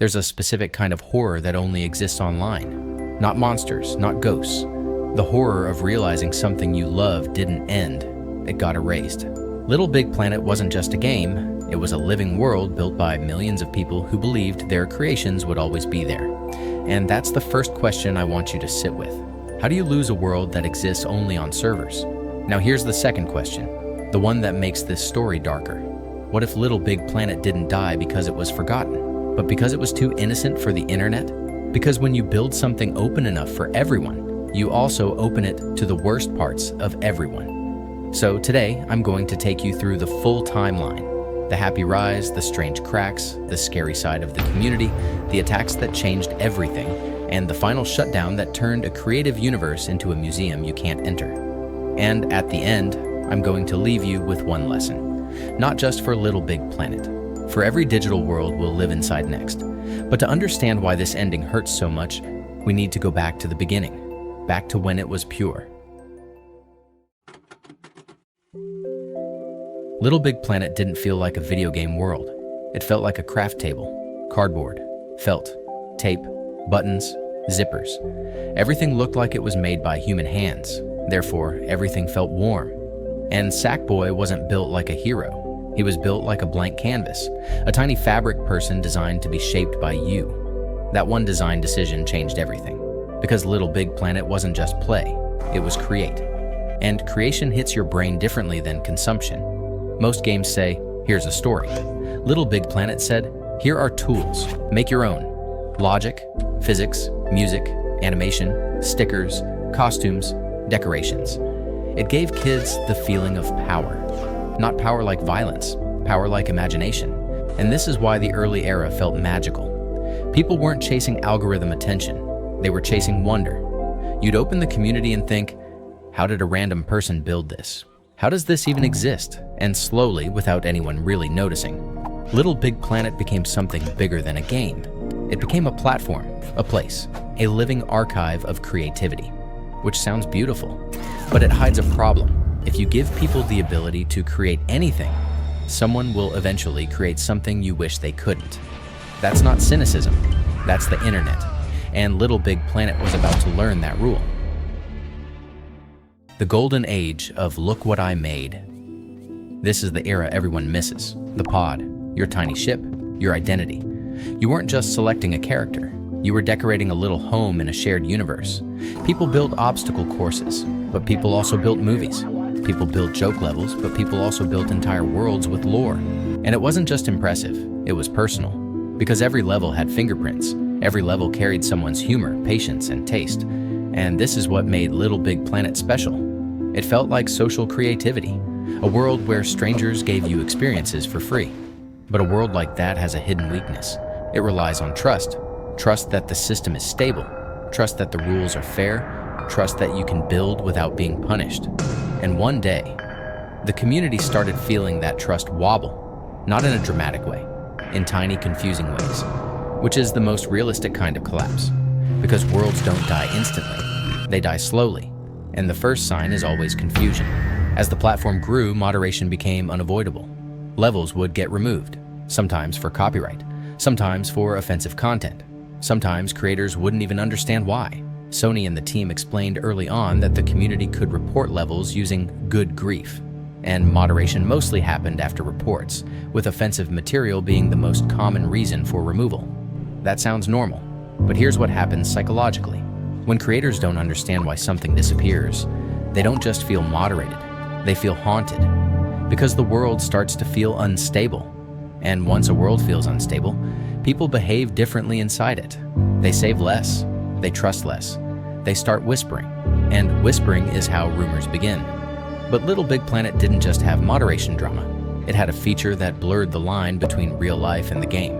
There's a specific kind of horror that only exists online. Not monsters, not ghosts. The horror of realizing something you love didn't end. It got erased. Little Big Planet wasn't just a game. It was a living world built by millions of people who believed their creations would always be there. And that's the first question I want you to sit with. How do you lose a world that exists only on servers? Now here's the second question, the one that makes this story darker. What if Little Big Planet didn't die because it was forgotten, but because it was too innocent for the internet? Because when you build something open enough for everyone, you also open it to the worst parts of everyone. So today, I'm going to take you through the full timeline. The happy rise, the strange cracks, the scary side of the community, the attacks that changed everything, and the final shutdown that turned a creative universe into a museum you can't enter. And at the end, I'm going to leave you with one lesson. Not just for Little Big Planet. For every digital world we'll live inside next. But to understand why this ending hurts so much, we need to go back to the beginning. Back to when it was pure. Little Big Planet didn't feel like a video game world. It felt like a craft table, cardboard, felt, tape, buttons, zippers. Everything looked like it was made by human hands. Therefore, everything felt warm. And Sackboy wasn't built like a hero. He was built like a blank canvas, a tiny fabric person designed to be shaped by you. That one design decision changed everything. Because Little Big Planet wasn't just play, it was create. And creation hits your brain differently than consumption. Most games say, here's a story. Little Big Planet said, here are tools, make your own. Logic, physics, music, animation, stickers, costumes, decorations. It gave kids the feeling of power. Not power like violence, power like imagination. And this is why the early era felt magical. People weren't chasing algorithm attention, they were chasing wonder. You'd open the community and think, how did a random person build this? How does this even exist? And slowly, without anyone really noticing, Little Big Planet became something bigger than a game. It became a platform, a place, a living archive of creativity. Which sounds beautiful, but it hides a problem. If you give people the ability to create anything, someone will eventually create something you wish they couldn't. That's not cynicism, that's the internet. And Little Big Planet was about to learn that rule. The golden age of look what I made. This is the era everyone misses. The pod, your tiny ship, your identity. You weren't just selecting a character. You were decorating a little home in a shared universe. People built obstacle courses, but people also built movies. People built joke levels, but people also built entire worlds with lore. And it wasn't just impressive, it was personal. Because every level had fingerprints. Every level carried someone's humor, patience, and taste. And this is what made Little Big Planet special. It felt like social creativity, a world where strangers gave you experiences for free. But a world like that has a hidden weakness. It relies on trust. Trust that the system is stable. Trust that the rules are fair. Trust that you can build without being punished. And one day, the community started feeling that trust wobble, not in a dramatic way, in tiny, confusing ways, which is the most realistic kind of collapse. Because worlds don't die instantly, they die slowly. And the first sign is always confusion. As the platform grew, moderation became unavoidable. Levels would get removed, sometimes for copyright, sometimes for offensive content. Sometimes creators wouldn't even understand why. Sony and the team explained early on that the community could report levels using good grief. And moderation mostly happened after reports, with offensive material being the most common reason for removal. That sounds normal, but here's what happens psychologically. When creators don't understand why something disappears, they don't just feel moderated, they feel haunted. Because the world starts to feel unstable. And once a world feels unstable, people behave differently inside it. They save less, they trust less, they start whispering. And whispering is how rumors begin. But Little Big Planet didn't just have moderation drama. It had a feature that blurred the line between real life and the game.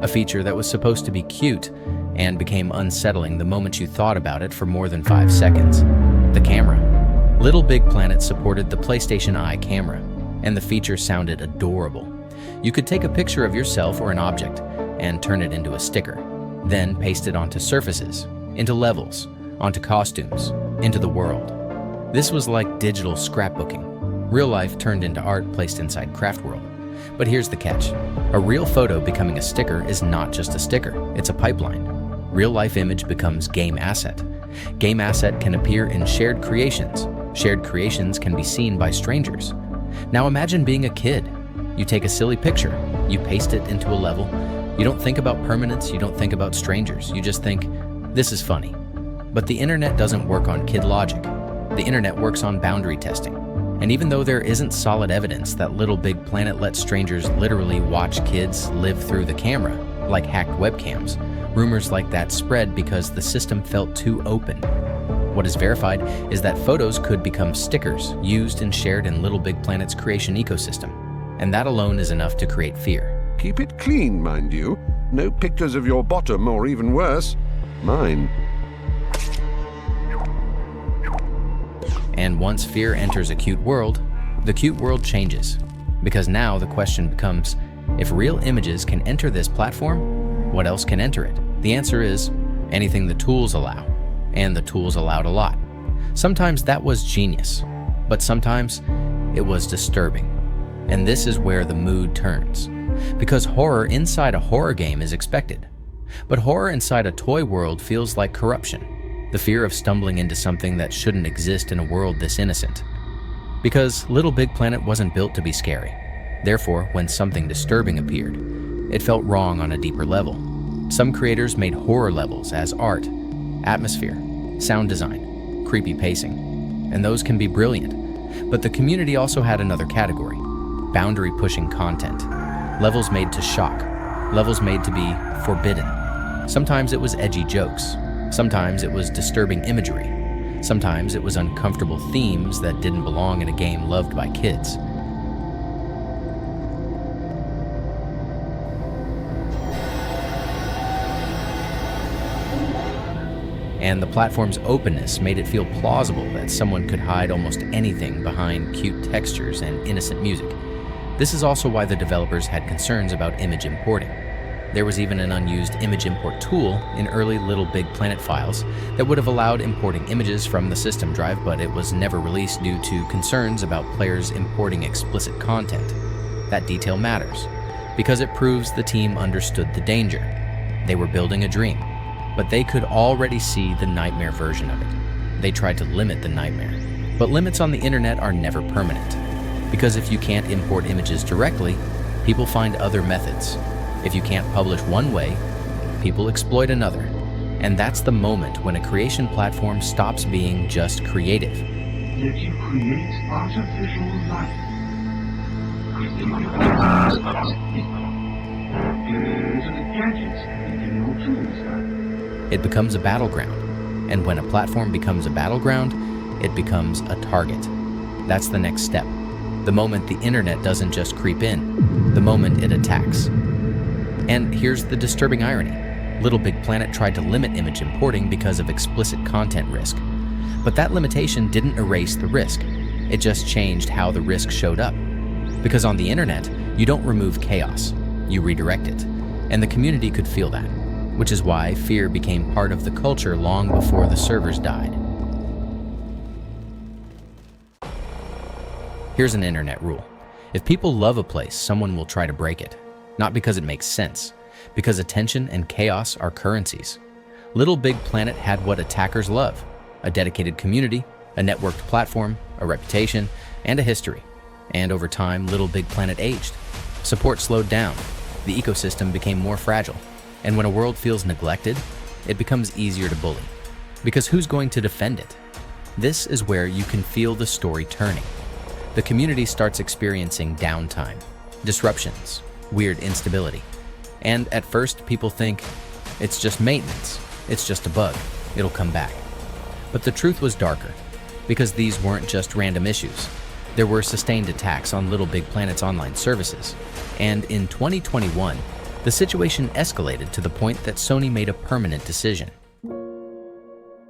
A feature that was supposed to be cute and became unsettling the moment you thought about it for more than 5 seconds. The camera. Little Big Planet supported the PlayStation Eye camera, and the feature sounded adorable. You could take a picture of yourself or an object and turn it into a sticker, then paste it onto surfaces, into levels, onto costumes, into the world. This was like digital scrapbooking. Real life turned into art placed inside Craft World. But here's the catch. A real photo becoming a sticker is not just a sticker, it's a pipeline. Real-life image becomes game asset. Game asset can appear in shared creations. Shared creations can be seen by strangers. Now imagine being a kid. You take a silly picture, you paste it into a level. You don't think about permanence, you don't think about strangers. You just think, this is funny. But the internet doesn't work on kid logic. The internet works on boundary testing. And even though there isn't solid evidence that LittleBigPlanet lets strangers literally watch kids live through the camera, like hacked webcams, rumors like that spread because the system felt too open. What is verified is that photos could become stickers used and shared in LittleBigPlanet's creation ecosystem. And that alone is enough to create fear. Keep it clean, mind you. No pictures of your bottom, or even worse, mine. And once fear enters a cute world, the cute world changes. Because now the question becomes, if real images can enter this platform, what else can enter it? The answer is anything the tools allow. And the tools allowed a lot. Sometimes that was genius, but sometimes it was disturbing. And this is where the mood turns. Because horror inside a horror game is expected. But horror inside a toy world feels like corruption. The fear of stumbling into something that shouldn't exist in a world this innocent. Because LittleBigPlanet wasn't built to be scary. Therefore, when something disturbing appeared, it felt wrong on a deeper level. Some creators made horror levels as art, atmosphere, sound design, creepy pacing, and those can be brilliant. But the community also had another category, boundary-pushing content. Levels made to shock, levels made to be forbidden. Sometimes it was edgy jokes. Sometimes it was disturbing imagery. Sometimes it was uncomfortable themes that didn't belong in a game loved by kids. And the platform's openness made it feel plausible that someone could hide almost anything behind cute textures and innocent music. This is also why the developers had concerns about image importing. There was even an unused image import tool in early LittleBigPlanet files that would have allowed importing images from the system drive, but it was never released due to concerns about players importing explicit content. That detail matters, because it proves the team understood the danger. They were building a dream, but they could already see the nightmare version of it. They tried to limit the nightmare, but limits on the internet are never permanent. Because if you can't import images directly, people find other methods. If you can't publish one way, people exploit another. And that's the moment when a creation platform stops being just creative. Yet you create artificial life. It becomes a battleground. And when a platform becomes a battleground, it becomes a target. That's the next step. The moment the internet doesn't just creep in, the moment it attacks. And here's the disturbing irony. LittleBigPlanet tried to limit image importing because of explicit content risk. But that limitation didn't erase the risk. It just changed how the risk showed up. Because on the internet, you don't remove chaos, you redirect it. And the community could feel that, which is why fear became part of the culture long before the servers died. Here's an internet rule. If people love a place, someone will try to break it. Not because it makes sense, because attention and chaos are currencies. LittleBigPlanet had what attackers love: a dedicated community, a networked platform, a reputation, and a history. And over time, LittleBigPlanet aged. Support slowed down, the ecosystem became more fragile, and when a world feels neglected, it becomes easier to bully. Because who's going to defend it? This is where you can feel the story turning. The community starts experiencing downtime, disruptions, weird instability. And at first, people think, it's just maintenance, it's just a bug, it'll come back. But the truth was darker, because these weren't just random issues. There were sustained attacks on LittleBigPlanet's online services. And in 2021, the situation escalated to the point that Sony made a permanent decision.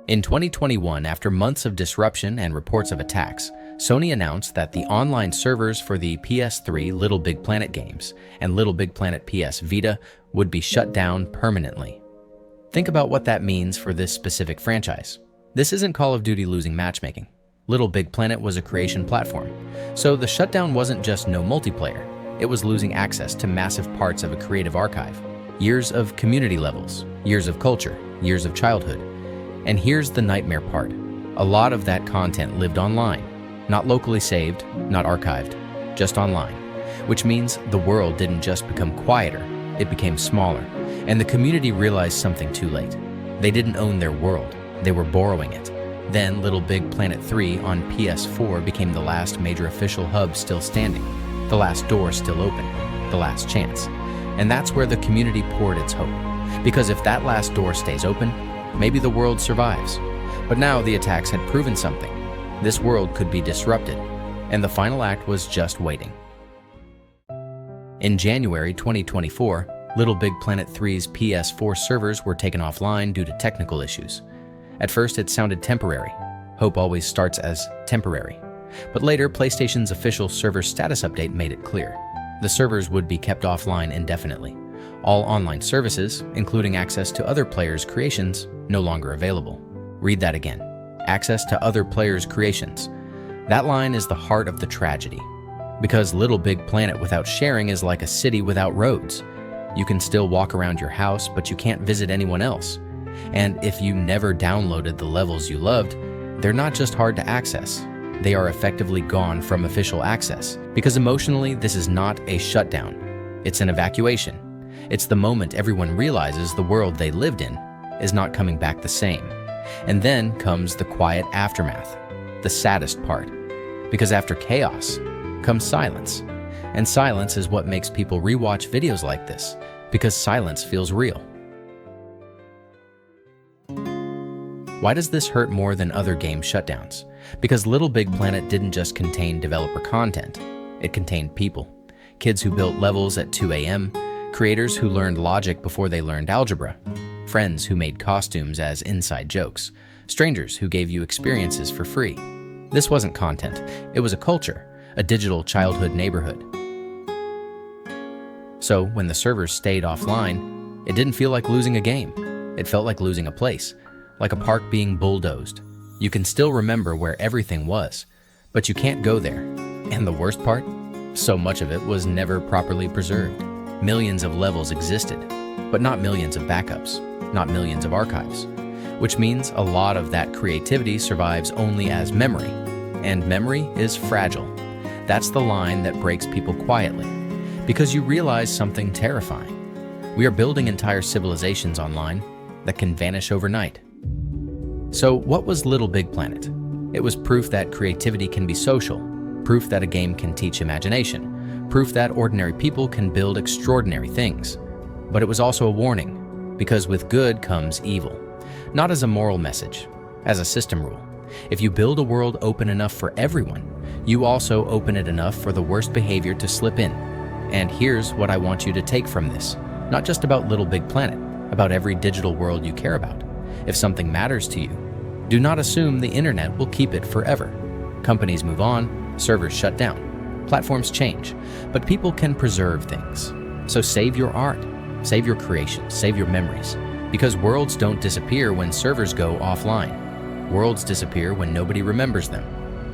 In 2021, after months of disruption and reports of attacks, Sony announced that the online servers for the PS3 LittleBigPlanet games and LittleBigPlanet PS Vita would be shut down permanently. Think about what that means for this specific franchise. This isn't Call of Duty losing matchmaking. LittleBigPlanet was a creation platform, so the shutdown wasn't just no multiplayer, It was losing access to massive parts of a creative archive. Years of community levels, years of culture, years of childhood. And here's the nightmare part. A lot of that content lived online. Not locally saved, not archived, just online. Which means the world didn't just become quieter, it became smaller. And the community realized something too late. They didn't own their world, they were borrowing it. Then LittleBigPlanet 3 on PS4 became the last major official hub still standing, the last door still open, the last chance. And that's where the community poured its hope. Because if that last door stays open, maybe the world survives. But now the attacks had proven something. This world could be disrupted, and the final act was just waiting. In January 2024, LittleBigPlanet 3's PS4 servers were taken offline due to technical issues. At first, it sounded temporary. Hope always starts as temporary. But later, PlayStation's official server status update made it clear. The servers would be kept offline indefinitely. All online services, including access to other players' creations, no longer available. Read that again. Access to other players' creations. That line is the heart of the tragedy. Because LittleBigPlanet without sharing is like a city without roads. You can still walk around your house, but you can't visit anyone else. And if you never downloaded the levels you loved, they're not just hard to access. They are effectively gone from official access. Because emotionally, this is not a shutdown. It's an evacuation. It's the moment everyone realizes the world they lived in is not coming back the same. And then comes the quiet aftermath, the saddest part. Because after chaos comes silence. And silence is what makes people rewatch videos like this, because silence feels real. Why does this hurt more than other game shutdowns? Because LittleBigPlanet didn't just contain developer content, it contained people. Kids who built levels at 2 a.m., creators who learned logic before they learned algebra, friends who made costumes as inside jokes, strangers who gave you experiences for free. This wasn't content, it was a culture, a digital childhood neighborhood. So when the servers stayed offline, it didn't feel like losing a game. It felt like losing a place, like a park being bulldozed. You can still remember where everything was, but you can't go there. And the worst part? So much of it was never properly preserved. Millions of levels existed, but not millions of backups, not millions of archives. Which means a lot of that creativity survives only as memory. And memory is fragile. That's the line that breaks people quietly. Because you realize something terrifying. We are building entire civilizations online that can vanish overnight. So what was LittleBigPlanet? It was proof that creativity can be social, proof that a game can teach imagination, proof that ordinary people can build extraordinary things. But it was also a warning, because with good comes evil. Not as a moral message, as a system rule. If you build a world open enough for everyone, you also open it enough for the worst behavior to slip in. And here's what I want you to take from this. Not just about LittleBigPlanet, about every digital world you care about. If something matters to you, do not assume the internet will keep it forever. Companies move on, servers shut down, platforms change, but people can preserve things. So save your art, save your creations, save your memories. Because worlds don't disappear when servers go offline. Worlds disappear when nobody remembers them.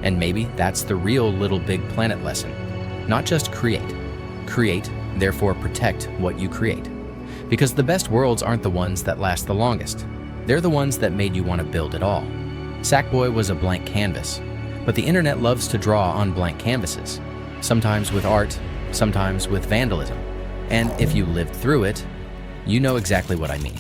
And maybe that's the real LittleBigPlanet lesson. Not just create. Create, therefore protect what you create. Because the best worlds aren't the ones that last the longest. They're the ones that made you want to build it all. Sackboy was a blank canvas, but the internet loves to draw on blank canvases. Sometimes with art, sometimes with vandalism. And if you lived through it, you know exactly what I mean.